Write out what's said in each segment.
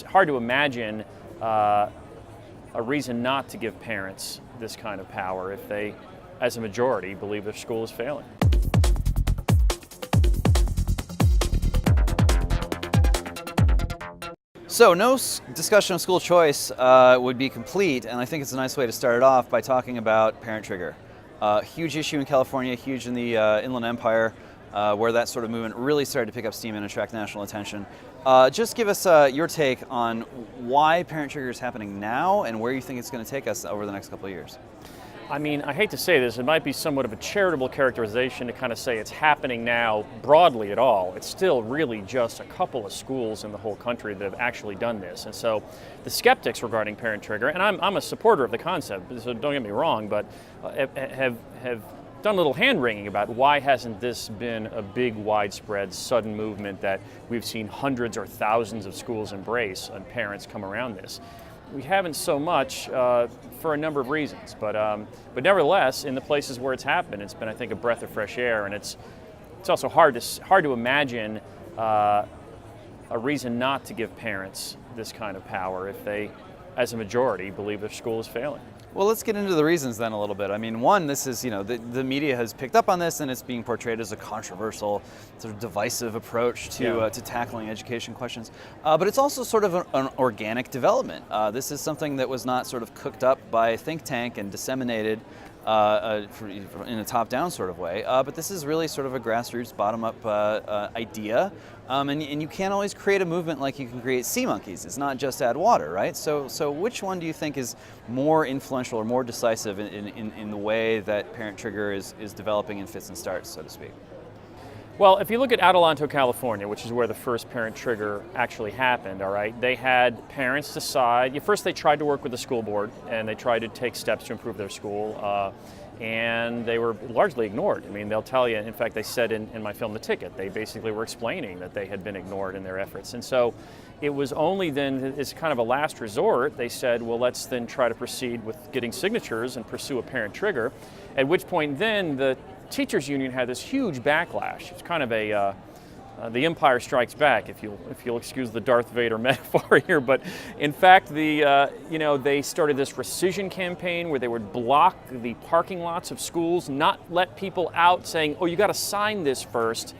hard to imagine a reason not to give parents this kind of power if they, as a majority, believe their school is failing. So no discussion of school choice would be complete, and I think it's a nice way to start it off by talking about parent trigger. Huge issue in California, huge in the Inland Empire, where that sort of movement really started to pick up steam and attract national attention. Just give us your take on why parent trigger is happening now and where you think it's going to take us over the next couple of years. I mean, I hate to say this, it might be somewhat of a charitable characterization to kind of say it's happening now broadly at all. It's still really just a couple of schools in the whole country that have actually done this. And so the skeptics regarding parent trigger, and I'm a supporter of the concept, so don't get me wrong, but have done a little hand-wringing about why hasn't this been a big, widespread, sudden movement that we've seen hundreds or thousands of schools embrace and parents come around this. We haven't so much for a number of reasons, but nevertheless, in the places where it's happened, it's been, I think, a breath of fresh air, and it's also hard to imagine a reason not to give parents this kind of power if they, as a majority, believe their school is failing. Well, let's get into the reasons then a little bit. I mean, one, this is, the media has picked up on this and it's being portrayed as a controversial, sort of divisive approach to tackling education questions. But it's also sort of an organic development. This is something that was not sort of cooked up by a think tank and disseminated in a top-down sort of way. But this is really sort of a grassroots, bottom-up idea. And you can't always create a movement like you can create sea monkeys. It's not just add water, right? So which one do you think is more influential or more decisive in the way that parent trigger is developing in fits and starts, so to speak? Well, if you look at Adelanto, California, which is where the first parent trigger actually happened, all right, they had parents decide, first they tried to work with the school board and they tried to take steps to improve their school. And they were largely ignored. I mean, they'll tell you, in fact, they said in my film, The Ticket, they basically were explaining that they had been ignored in their efforts. And so it was only then, as kind of a last resort, they said, well, let's then try to proceed with getting signatures and pursue a parent trigger, at which point then the teachers union had this huge backlash. It's kind of the Empire Strikes Back, if you'll excuse the Darth Vader metaphor here. But in fact, they started this rescission campaign where they would block the parking lots of schools, not let people out, saying, "Oh, you got to sign this first."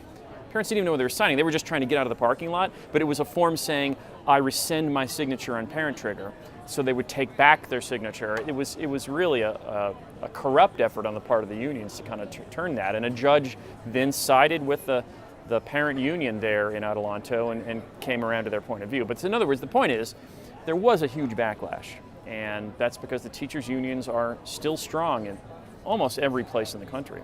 Parents didn't even know what they were signing. They were just trying to get out of the parking lot. But it was a form saying, "I rescind my signature on parent trigger." So they would take back their signature. It was really a corrupt effort on the part of the unions to kind of turn that. And a judge then sided with the parent union there in Adelanto and came around to their point of view. But in other words, the point is, there was a huge backlash. And that's because the teachers' unions are still strong in almost every place in the country.